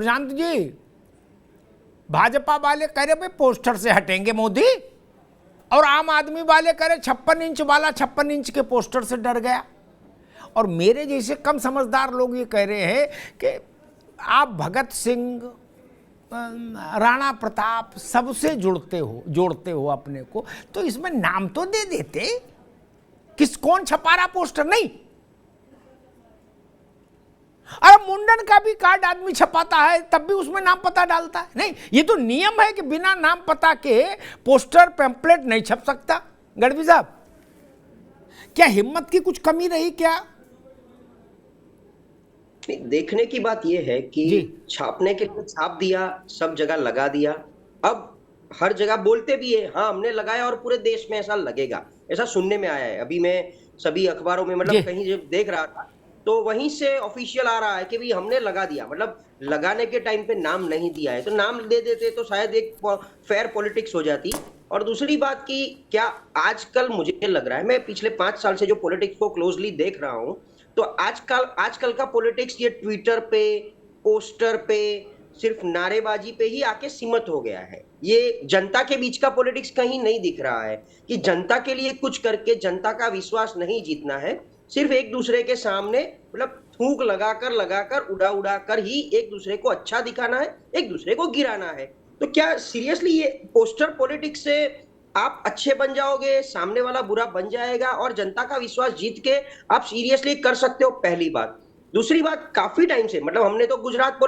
प्रशांत जी, भाजपा वाले कह रहे भाई पोस्टर से हटेंगे मोदी, और आम आदमी वाले कह रहे 56 इंच वाला 56 इंच के पोस्टर से डर गया। और मेरे जैसे कम समझदार लोग ये कह रहे हैं कि आप भगत सिंह, राणा प्रताप सबसे जोड़ते हो अपने को, तो इसमें नाम तो दे देते, कौन छपा रहा पोस्टर? नहीं, अरे मुंडन का भी कार्ड आदमी छपाता है तब भी उसमें नाम पता डालता है। नहीं, ये तो नियम है कि बिना नाम पता के पोस्टर पैम्पलेट नहीं छप सकता। गढ़वी साहब, क्या हिम्मत की कुछ कमी रही क्या? देखने की बात यह है कि छापने के लिए छाप दिया, सब जगह लगा दिया, अब हर जगह बोलते भी है हाँ हमने लगाया और पूरे देश में ऐसा लगेगा, ऐसा सुनने में आया है। अभी मैं सभी अखबारों में मतलब कहीं जब देख रहा था तो वहीं से ऑफिशियल आ रहा है कि भाई हमने लगा दिया, मतलब लगाने के टाइम पे नाम नहीं दिया है, तो नाम दे देते तो शायद एक फेयर पॉलिटिक्स हो जाती। और दूसरी बात की क्या आजकल मुझे लग रहा है, मैं पिछले 5 साल से जो पॉलिटिक्स को क्लोजली देख रहा हूं, तो आजकल का पॉलिटिक्स ये ट्विटर पे, पोस्टर पे, सिर्फ नारेबाजी पे ही आके सीमित हो गया है। ये जनता के बीच का पॉलिटिक्स कहीं नहीं दिख रहा है कि जनता के लिए कुछ करके जनता का विश्वास नहीं जीतना है, सिर्फ एक दूसरे के सामने मतलब थूक लगाकर उड़ा कर ही एक दूसरे को अच्छा दिखाना है, एक दूसरे को गिराना है। तो क्या सीरियसली ये पोस्टर पॉलिटिक्स से आप अच्छे बन जाओगे, सामने वाला बुरा बन जाएगा और जनता का विश्वास जीत के आप सीरियसली कर सकते हो? पहली बात। दूसरी बात, काफी टाइम से मतलब हमने तो मैं गुजरात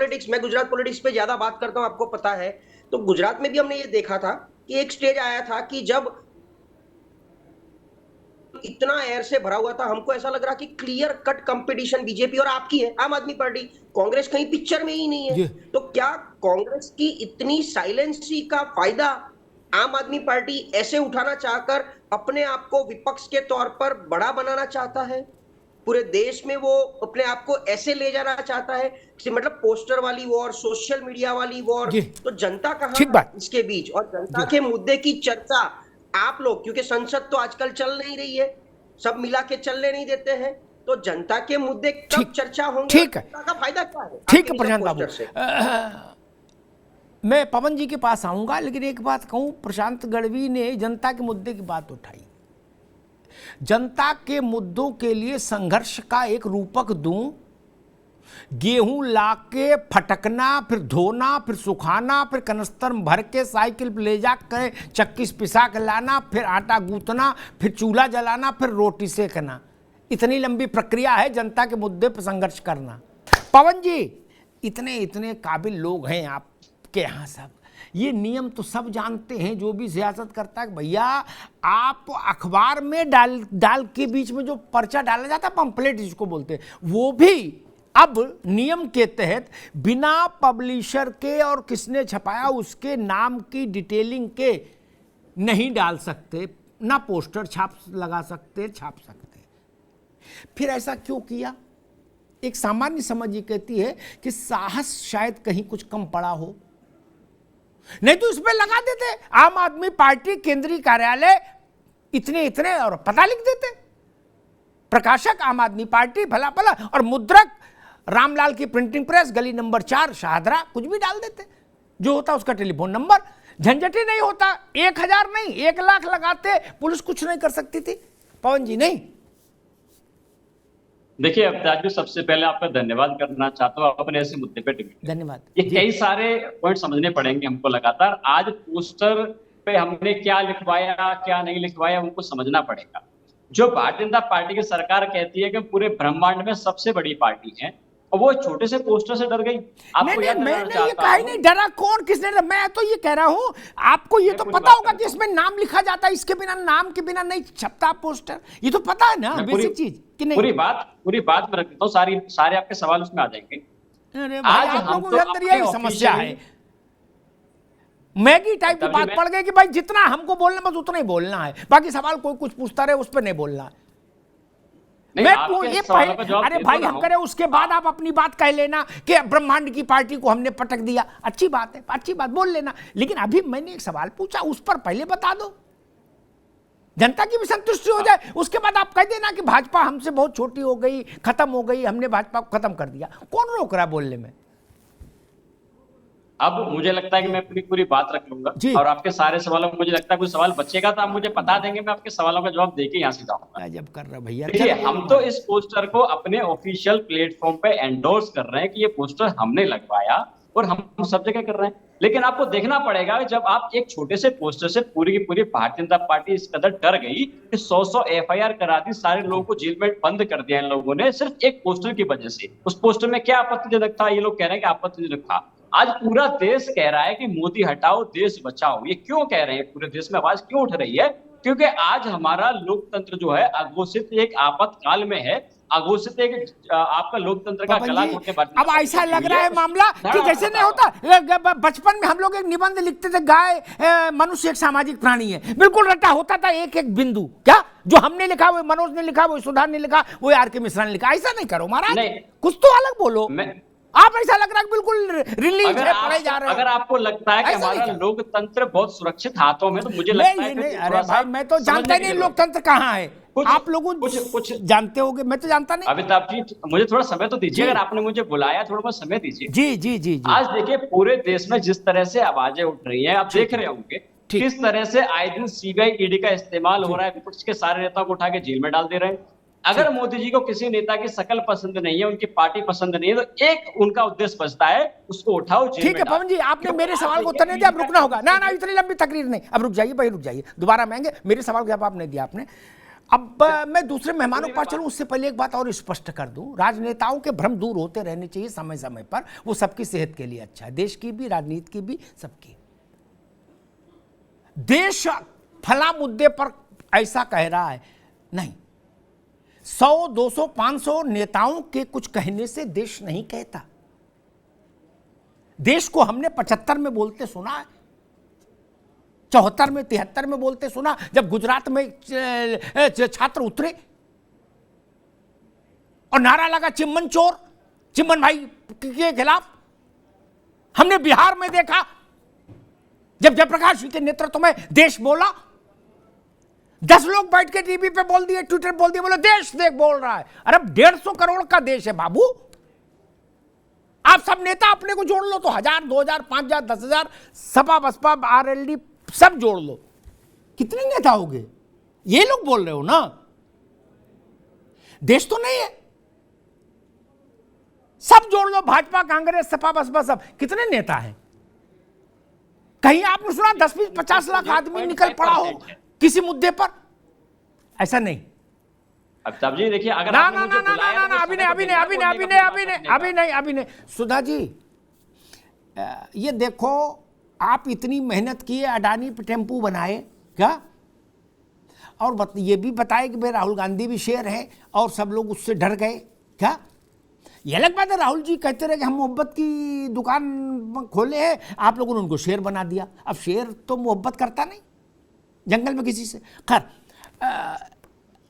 पॉलिटिक्स पे ज्यादा बात करता हूं, आपको पता है, तो गुजरात में भी हमने ये देखा था कि एक स्टेज आया था कि जब इतना एयर से भरा हुआ था, हमको ऐसा लग रहा कि क्लियर कट कंपटीशन बीजेपी और आपकी है, आम आदमी पार्टी, कांग्रेस कहीं पिक्चर में ही नहीं है। तो क्या कांग्रेस की इतनी साइलेंसी का फायदा आम आदमी पार्टी ऐसे उठाना चाहकर अपने आप को विपक्ष के तौर पर बड़ा बनाना चाहता है? पूरे देश में वो अपने आप को ऐसे ले जाना चाहता है कि मतलब पोस्टर वाली वॉर, सोशल मीडिया वाली वॉर, तो जनता कहां इसके बीच? और जनता के मुद्दे की चर्चा आप लोग, क्योंकि संसद तो आजकल चल नहीं रही है, सब मिला के चलने नहीं देते हैं, तो जनता के मुद्दे कब चर्चा होंगे? ठीक है, का फायदा क्या है? ठीक है प्रशांत बाबू, मैं पवन जी के पास आऊंगा, लेकिन एक बात कहूं, प्रशांत गढ़वी ने जनता के मुद्दे की बात उठाई। जनता के मुद्दों के लिए संघर्ष का एक रूपक दूं, गेहूं लाके फटकना, फिर धोना, फिर सुखाना, फिर कनस्तर में भर के साइकिल पर ले जाकर चक्की से पिसा के लाना, फिर आटा गूंथना, फिर चूल्हा जलाना, फिर रोटी सेकना, इतनी लंबी प्रक्रिया है जनता के मुद्दे पर संघर्ष करना। पवन जी, इतने इतने काबिल लोग हैं आपके यहाँ, सब ये नियम तो सब जानते हैं, जो भी सियासत करता है, भैया आप अखबार में डाल के बीच में जो पर्चा डाला जाता है, पंपलेट जिसको बोलते हैं, वो भी अब नियम के तहत बिना पब्लिशर के और किसने छपाया उसके नाम की डिटेलिंग के नहीं डाल सकते, ना पोस्टर छाप सकते। फिर ऐसा क्यों किया? एक सामान्य समझ ये कहती है कि साहस शायद कहीं कुछ कम पड़ा हो, नहीं तो इसमें लगा देते आम आदमी पार्टी केंद्रीय कार्यालय इतने इतने और पता लिख देते, प्रकाशक आम आदमी पार्टी भला भला, और मुद्रक रामलाल की प्रिंटिंग प्रेस गली नंबर 4 शाहदरा, कुछ भी डाल देते, जो होता उसका टेलीफोन नंबर, झंझट ही नहीं होता। 1000 नहीं 1 लाख लगाते, पुलिस कुछ नहीं कर सकती थी। पवन जी, नहीं देखिए अवतार जी, सबसे पहले आपका धन्यवाद करना चाहता हूँ अपने ऐसे मुद्दे पे डिबेट। धन्यवाद। ये कई सारे पॉइंट समझने पड़ेंगे हमको लगातार। आज पोस्टर पे हमने क्या लिखवाया क्या नहीं लिखवाया उनको समझना पड़ेगा। जो भारतीय जनता पार्टी की सरकार कहती है कि पूरे ब्रह्मांड में सबसे बड़ी पार्टी है, और वो छोटे से पोस्टर से डर गई। नहीं, मैंने ये कहा ही नहीं, डरा कौन, किसने डरा? मैं तो ये कह रहा हूं, आपको ये तो पता होगा कि इसमें नाम लिखा जाता है, इसके बिना, नाम के बिना नहीं छपता पोस्टर, ये तो पता है ना, बेसिक चीज कि नहीं? पूरी बात में रख देता हूँ, सारे आपके सवाल उसमें आ जाएंगे। आज आप लोगों के अंदर यही समस्या है, मैगी टाइप की बात पड़ गई कि भाई जितना हमको बोलना बस उतना ही बोलना है, बाकी सवाल कोई कुछ पूछता रहे उस पर नहीं बोलना है। अरे भाई हम करें, उसके बाद आप अपनी बात कह लेना कि ब्रह्मांड की पार्टी को हमने पटक दिया, अच्छी बात है, अच्छी बात बोल लेना, लेकिन अभी मैंने एक सवाल पूछा उस पर पहले बता दो, जनता की भी संतुष्टि हो जाए। उसके बाद आप कह देना कि भाजपा हमसे बहुत छोटी हो गई, खत्म हो गई, हमने भाजपा को खत्म कर दिया। कौन रोक रहा है बोलने में? अब मुझे लगता है कि मैं अपनी पूरी बात रख लूंगा जी। और आपके सारे सवालों में मुझे लगता है कोई सवाल बचेगा तो आप मुझे बता देंगे, मैं आपके सवालों का जवाब देके यहाँ से जाऊंगा। जब कर रहा भैया, देखिए, चलो हम तो इस पोस्टर को अपने ऑफिशियल प्लेटफॉर्म पे एंडोर्स कर रहे हैं कि ये पोस्टर हमने लगवाया और हम सब जगह कर रहे हैं, लेकिन आपको देखना पड़ेगा जब आप एक छोटे से पोस्टर से पूरी की पूरी भारतीय जनता पार्टी इस कदर डर गई कि 100 एफआईआर करा दी, सारे लोगों को जेल में बंद कर दिया इन लोगों ने सिर्फ एक पोस्टर की वजह से। उस पोस्टर में क्या आपत्तिजनक था? ये लोग कह रहे हैं कि आपत्तिजनक था। आज पूरा देश कह रहा है कि मोदी हटाओ देश बचाओ। ये क्यों कह रहे हैं? पूरे देश में आवाज क्यों उठ रही है? क्योंकि आज हमारा लोकतंत्र जो है अघोषित एक आपातकाल में है, अघोषित एक आपका लोकतंत्र का गला घोटने पर। अब ऐसा लग रहा है मामला कि जैसे नहीं होता बचपन में हम लोग एक निबंध लिखते थे, गाय मनुष्य एक सामाजिक प्राणी है, बिल्कुल रटा होता था एक एक बिंदु। क्या जो हमने लिखा वो मनोज ने लिखा, वो सुधा ने लिखा, वो आर.के. मिश्रा ने लिखा? ऐसा नहीं करो महाराज, कुछ तो अलग बोलो। आप ऐसा लग रहा है बिल्कुल रिलीज है, पढ़े जा रहे हैं। अगर आपको लगता है कि हमारा लोकतंत्र बहुत सुरक्षित हाथों में, तो मुझे लगता है कि अरे भाई मैं तो जानता ही नहीं लोकतंत्र कहाँ है। आप लोगों कुछ जानते होंगे, मैं तो जानता नहीं। अमिताभ जी मुझे थोड़ा समय तो दीजिए, अगर आपने मुझे बुलाया थोड़ा बहुत समय दीजिए। जी जी जी जी। आज देखिए पूरे देश में जिस तरह से आवाजें उठ रही हैं, आप देख रहे होंगे किस तरह से आए दिन सीबीआई ईडी का इस्तेमाल हो रहा है, विपक्ष के सारे नेताओं को उठा के जेल में डाल दे रहे हैं। अगर मोदी जी को किसी नेता की शकल पसंद नहीं है, उनकी पार्टी पसंद नहीं है, तो एक उनका उद्देश्य बचता है, उसको उठाओ जेल में। ठीक है पवन जी, आपने मेरे सवाल को उत्तर नहीं दिया, अब रुकना होगा। ना इतनी लंबी तकरीर नहीं, अब रुक जाइए भाई, रुक जाइए, दोबारा आएंगे। मेरे सवाल का जवाब नहीं दिया आपने। अब मैं दूसरे मेहमानों के पास चलूं, उससे पहले एक बात और स्पष्ट कर दूं, राजनेताओं के भ्रम दूर होते रहने चाहिए समय समय पर, वो सबकी सेहत के लिए अच्छा है, देश की भी, राजनीति की भी, सबकी। देश फला मुद्दे पर ऐसा कह रहा है, नहीं, 100, 200, 500 नेताओं के कुछ कहने से देश नहीं कहता। देश को हमने 75 में बोलते सुना है, 74 में, 73 में बोलते सुना, जब गुजरात में छात्र उतरे और नारा लगा चिम्मन चोर, चिम्मन भाई के खिलाफ। हमने बिहार में देखा जब जयप्रकाश जी के नेतृत्व में देश बोला, 10 लोग बैठ के टीवी पे बोल दिए, ट्विटर बोल दिए, बोले देश देख बोल रहा है। अरे 150 करोड़ का देश है बाबू। आप सब नेता अपने को जोड़ लो तो 1000, 2000, 5000, 10000, सपा बसपा आरएलडी सब जोड़ लो, कितने नेता हो गए? ये लोग बोल रहे हो ना, देश तो नहीं है। सब जोड़ लो, भाजपा, कांग्रेस, सपा बसपा, सब कितने नेता हैं? कहीं आपने सुना 10, 20, 50 लाख आदमी निकल पड़ा हो किसी मुद्दे पर? ऐसा नहीं। अब जी देखिए, अगर ना अभी नहीं सुधा जी, ये देखो, आप इतनी मेहनत किए, अडानी पे टेम्पू बनाए क्या, और ये भी बताए कि भाई राहुल गांधी भी शेर है और सब लोग उससे डर गए क्या? ये अलग बात है, राहुल जी कहते रहे कि हम मोहब्बत की दुकान खोले हैं, आप लोगों ने उनको शेर बना दिया। अब शेर तो मोहब्बत करता नहीं जंगल में किसी से। खैर,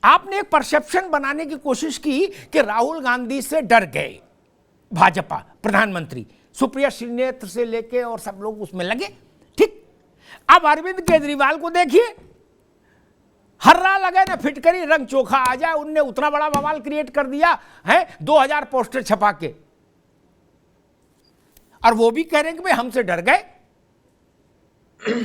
आपने एक परसेप्शन बनाने की कोशिश की कि राहुल गांधी से डर गए भाजपा प्रधानमंत्री, सुप्रिया श्रीनेत्र से लेके और सब लोग उसमें लगे। ठीक, अब अरविंद केजरीवाल को देखिए, हर्रा लगे ना फिटकरी रंग चोखा आ जाए, उनने उतना बड़ा बवाल क्रिएट कर दिया है, 2000 पोस्टर छपा के, और वो भी कह रहे हैं कि भाई हमसे डर गए।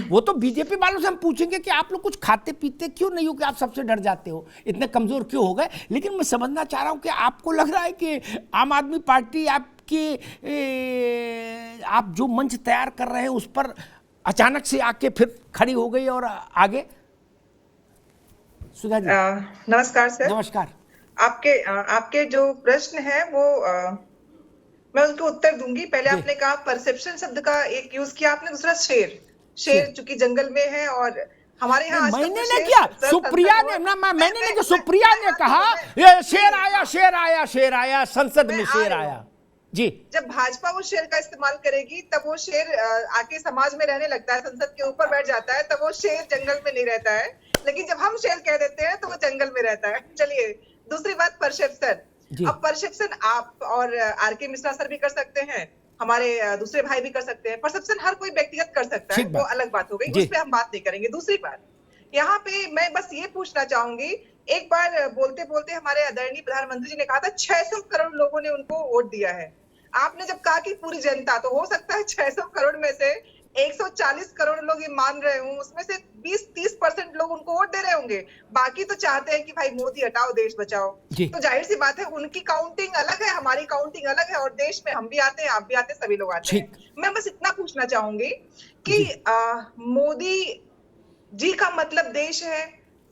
वो तो बीजेपी वालों से हम पूछेंगे कि आप लोग कुछ खाते पीते क्यों नहीं हो कि आप सबसे डर जाते हो, इतने कमजोर क्यों हो गए? लेकिन मैं समझना चाह रहा हूं कि आपको लग रहा है कि आम आदमी पार्टी आपके आप जो मंच तैयार कर रहे हैं उस पर अचानक से आके फिर खड़ी हो गई और आगे? सुधा जी नमस्कार सर। नमस्कार। आपके जो प्रश्न है वो मैं उनके उत्तर दूंगी। पहले आपने कहा परसेप्शन शब्द का एक यूज किया आपने, दूसरा शेर चूंकि जंगल में है और हमारे यहाँ मैंने नहीं किया, सुप्रिया ने ना, मैंने नहीं किया, सुप्रिया ने कहा ये शेर आया, शेर आया, शेर आया, संसद में शेर आया जी। जब भाजपा वो शेर का इस्तेमाल करेगी तब वो शेर आके समाज में रहने लगता है, संसद के ऊपर बैठ जाता है, तब वो शेर जंगल में नहीं रहता है। लेकिन जब हम शेर कह देते हैं तो वो जंगल में रहता है। चलिए, दूसरी बात परसेप्शन। अब परसेप्शन आप और आर.के. मिश्रा सर भी कर सकते हैं, हमारे दूसरे भाई भी कर सकते हैं। परसेप्शन हर कोई व्यक्तिगत कर सकता है, वो अलग बात हो गई, उस पर हम बात नहीं करेंगे। दूसरी बात, यहाँ पे मैं बस ये पूछना चाहूंगी, एक बार बोलते बोलते हमारे आदरणीय प्रधानमंत्री जी ने कहा था 600 करोड़ लोगों ने उनको वोट दिया है। आपने जब कहा कि पूरी जनता, तो हो सकता है 600 करोड़ में से 140 करोड़ लोग ये मान रहे हों, उसमें से 20-30% लोग उनको वोट दे रहे होंगे, बाकी तो चाहते हैं कि भाई मोदी हटाओ, देश बचाओ। तो जाहिर सी बात है उनकी काउंटिंग अलग है, हमारी काउंटिंग अलग है, और देश में हम भी आते हैं, आप भी आते हैं, सभी लोग आते हैं। मैं बस इतना पूछना चाहूंगी कि मोदी जी का मतलब देश है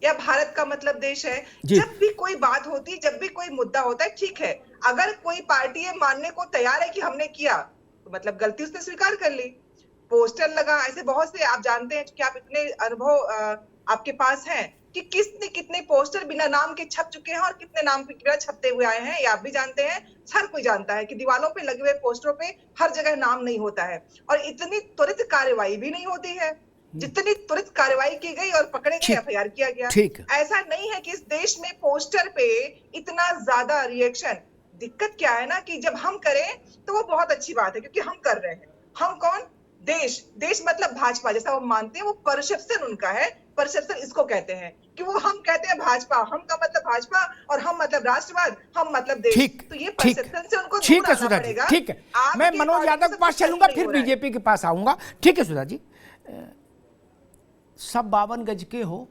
या भारत का मतलब देश है? जब भी कोई बात होती, जब भी कोई मुद्दा होता है, ठीक है, अगर कोई पार्टी ये मानने को तैयार है कि हमने किया, तो मतलब गलती उसने स्वीकार कर ली, पोस्टर लगा, ऐसे बहुत से आप जानते हैं कि आप इतने अनुभव आपके पास है कि किसने कितने पोस्टर बिना नाम के छप चुके हैं और कितने नाम के बिना छपते हुए आए हैं, ये आप भी जानते हैं, हर कोई जानता है कि दीवारों पे लगे हुए पोस्टरों पे हर जगह नाम नहीं होता है, और इतनी त्वरित कार्रवाई भी नहीं होती है। जितनी त्वरित कार्रवाई की गई और पकड़े गए, एफआईआर किया गया। ऐसा नहीं है कि इस देश में पोस्टर पे इतना ज्यादा रिएक्शन। दिक्कत क्या है ना कि जब हम करें तो वो बहुत अच्छी बात है, क्योंकि हम कर रहे हैं। हम कौन? देश मतलब भाजपा, जैसा वो मानते हैं, वो परसेप्शन उनका है, परसेप्शन इसको कहते हैं कि वो हम कहते हैं भाजपा, हम का मतलब भाजपा और हम मतलब राष्ट्रवाद, हम मतलब देश। तो ये परसेप्शन से उनको ठीक है सुधा जी, ठीक है, मैं मनोज यादव के पास चलूंगा, फिर बीजेपी के पास आऊंगा। ठीक है सुधा जी, सब 52 गज के हो,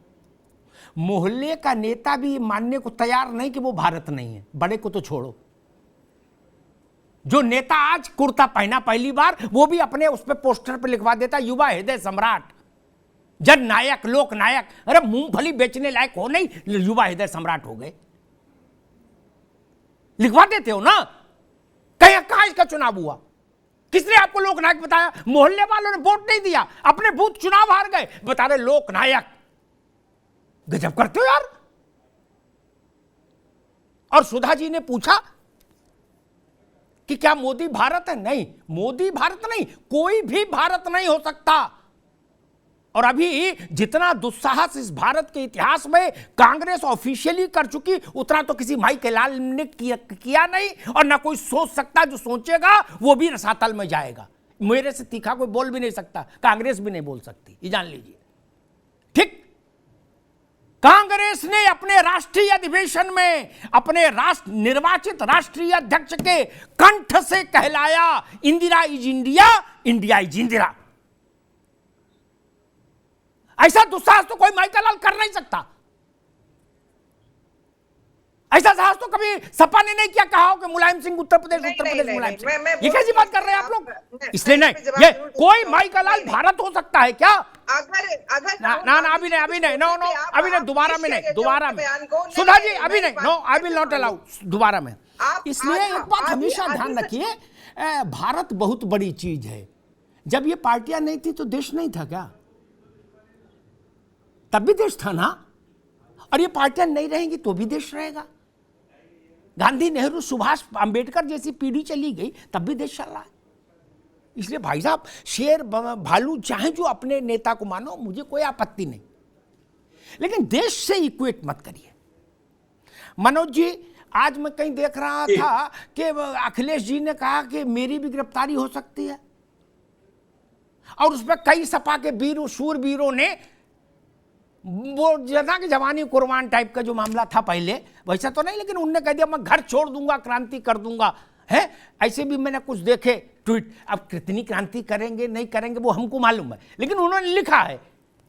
मोहल्ले का नेता भी मानने को तैयार नहीं कि वो भारत नहीं है, बड़े को तो छोड़ो। जो नेता आज कुर्ता पहना पहली बार, वो भी अपने उस पे पोस्टर पे लिखवा देता युवा हृदय सम्राट, जन नायक, लोक नायक। अरे मूंगफली बेचने लायक हो नहीं, युवा हृदय सम्राट हो गए, लिखवा देते हो ना। कहां इसका चुनाव हुआ? किसने आपको लोक नायक बताया? मोहल्ले वालों ने वोट नहीं दिया, अपने बूथ चुनाव हार गए, बता रहे लोक नायक। गजब करते हो यार। और सुधा जी ने पूछा कि क्या मोदी भारत है? नहीं, मोदी भारत नहीं, कोई भी भारत नहीं हो सकता। और अभी जितना दुस्साहस इस भारत के इतिहास में कांग्रेस ऑफिशियली कर चुकी, उतना तो किसी माई के लाल ने किया नहीं, और ना कोई सोच सकता। जो सोचेगा वो भी रसातल में जाएगा। मेरे से तीखा कोई बोल भी नहीं सकता, कांग्रेस भी नहीं बोल सकती, ये जान लीजिए। ठीक, कांग्रेस ने अपने राष्ट्रीय अधिवेशन में अपने निर्वाचित राष्ट्रीय अध्यक्ष के कंठ से कहलाया, Indira is India, India is Indira. ऐसा दुस्साहस तो कोई माइकल कर नहीं सकता। ऐसा साहस तो कभी सपा ने नहीं किया, कहा हो कि मुलायम सिंह उत्तर प्रदेश मुलायम सिंह। ये कैसी बात कर रहे हैं आप लोग? इसलिए नहीं, ये कोई माइकल भारत हो सकता है क्या? अगर ना अभी नहीं, नो अभी नहीं, दोबारा में नहीं, दोबारा में सुधा जी, अभी नहीं, no I will not allow, दोबारा में। इसलिए एक बात हमेशा ध्यान रखिए, भारत बहुत बड़ी चीज है। जब ये पार्टियां नहीं थी तो देश नहीं था क्या? तब भी देश था ना। और ये पार्टियां नहीं रहेंगी तो भी देश रहेगा। गांधी, नेहरू, सुभाष, अंबेडकर जैसी पीढ़ी चली गई तब भी देश चल रहा है। इसलिए भाई साहब, शेर भालू चाहे जो अपने नेता को मानो, मुझे कोई आपत्ति नहीं, लेकिन देश से इक्वेट मत करिए। मनोज जी, आज मैं कहीं देख रहा था कि अखिलेश जी ने कहा कि मेरी भी गिरफ्तारी हो सकती है, और उसमें कई सपा के वीरों, शूरवीरों ने, वो जना कि जवानी कुर्बान टाइप का जो मामला था पहले, वैसा तो नहीं, लेकिन उनने कह दिया मैं घर छोड़ दूंगा, क्रांति कर दूंगा। है, ऐसे भी मैंने कुछ देखे ट्वीट। अब कितनी क्रांति करेंगे नहीं करेंगे वो हमको मालूम है, लेकिन उन्होंने लिखा है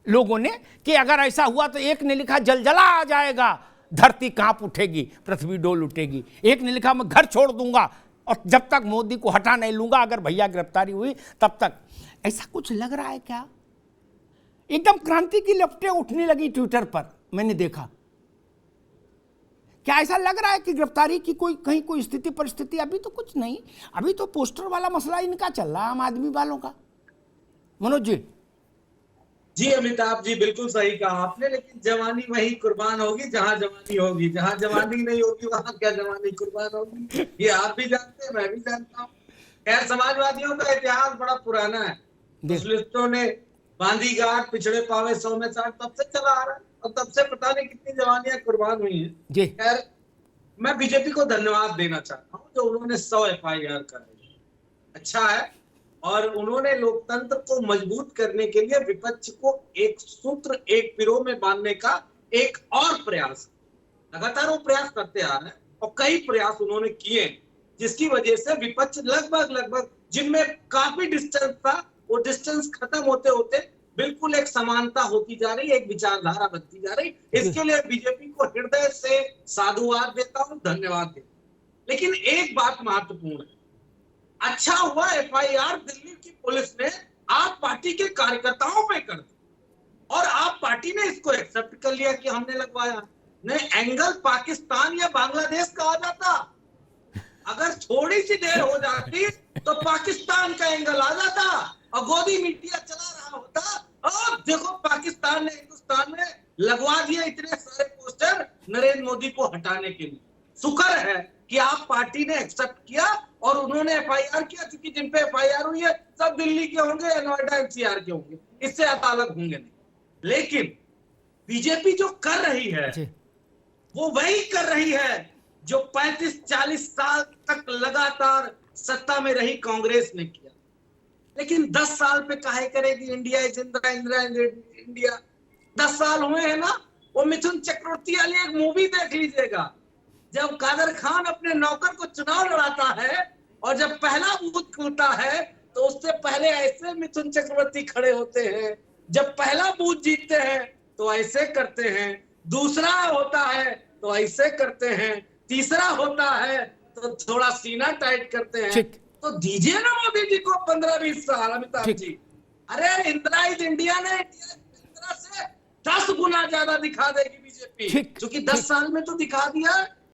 लोगों ने कि अगर ऐसा हुआ तो एक ने लिखा जलजला आ जाएगा, धरती कांप उठेगी, पृथ्वी डोल उठेगी। एक ने लिखा मैं घर छोड़ दूंगा और जब तक मोदी को हटा नहीं लूंगा, अगर भैया गिरफ्तारी हुई तब तक। ऐसा कुछ लग रहा है क्या? एकदम क्रांति की लपटें उठने लगी ट्विटर पर, मैंने देखा। क्या ऐसा लग रहा है कि गिरफ्तारी की कहीं कोई स्थिति परिस्थिति? अभी तो कुछ नहीं, अभी तो पोस्टर वाला मसला इनका चल रहा है, आम आदमी वालों का। मनोज जी। जी अमिताभ जी, बिल्कुल सही कहा आपने, लेकिन जवानी वही कुर्बान होगी जहां जवानी होगी, जहां जवानी नहीं होगी वहां क्या जवानी कुर्बान होगी, ये आप भी जानते हैं, मैं भी जानता हूँ। खैर, समाजवादियों का इतिहास बड़ा पुराना है। सोशलिस्टों ने बांधी गांठ, पिछड़े पावे 100 में 60 तब से चला आ रहा है, और तब से पता नहीं कितनी जवानियां कुर्बान हुई हैं। खैर, मैं बीजेपी को धन्यवाद देना चाहता हूँ जो उन्होंने 100 FIR कराई, अच्छा है। और उन्होंने लोकतंत्र को मजबूत करने के लिए विपक्ष को एक सूत्र, एक पिरो में बांधने का एक और प्रयास, लगातार वो प्रयास करते आ रहे हैं, और कई प्रयास उन्होंने किए। जिसकी वजह से विपक्ष लगभग जिनमें काफी डिस्टेंस था, वो डिस्टेंस खत्म होते होते बिल्कुल एक समानता होती जा रही, एक विचारधारा बनती जा रही। इसके लिए बीजेपी को हृदय से साधुवाद देता हूं, धन्यवाद देता हूं। लेकिन एक बात महत्वपूर्ण है, अच्छा हुआ एफआईआर दिल्ली की पुलिस ने आप पार्टी के कार्यकर्ताओं पे कर दी और आप पार्टी ने इसको एक्सेप्ट कर लिया कि हमने लगवाया। नहीं, एंगल पाकिस्तान या बांग्लादेश का आ जाता, अगर थोड़ी सी देर हो जाती तो पाकिस्तान का एंगल आ जाता और गोदी मीडिया चला रहा होता। अब देखो पाकिस्तान ने हिंदुस्तान में लगवा दिए इतने सारे पोस्टर नरेंद्र मोदी को हटाने के लिए। शुक्र है कि आप पार्टी ने एक्सेप्ट किया और उन्होंने एफआईआर किया, क्योंकि जिन पे एफआईआर हुई है सब दिल्ली के होंगे या नोएडा एनसीआर के होंगे, इससे अलग होंगे नहीं। लेकिन बीजेपी जो कर रही है वो वही कर रही है जो 35-40 साल तक लगातार सत्ता में रही कांग्रेस ने किया। लेकिन 10 साल पे काहे करेगी इंडिया इज इंडिया। 10 साल हुए हैं ना, वो मिथुन चक्रवर्ती वाली एक मूवी देख लीजिएगा, जब कादर खान अपने नौकर को चुनाव लड़ाता है और जब पहला बूथ खुलता है तो उससे पहले ऐसे मिथुन चक्रवर्ती खड़े होते हैं, जब पहला बूथ जीतते हैं तो ऐसे करते हैं, दूसरा होता है तो ऐसे करते हैं, तीसरा होता है तो थोड़ा सीना टाइट करते हैं। तो दीजिए ना मोदी जी को 15-20 साल। अमिताभ जी, अरे इंदिरा इज इंडिया ने इंदिरा से 10 गुना ज्यादा दिखा देगी बीजेपी, क्योंकि 10 साल में तो दिखा दिया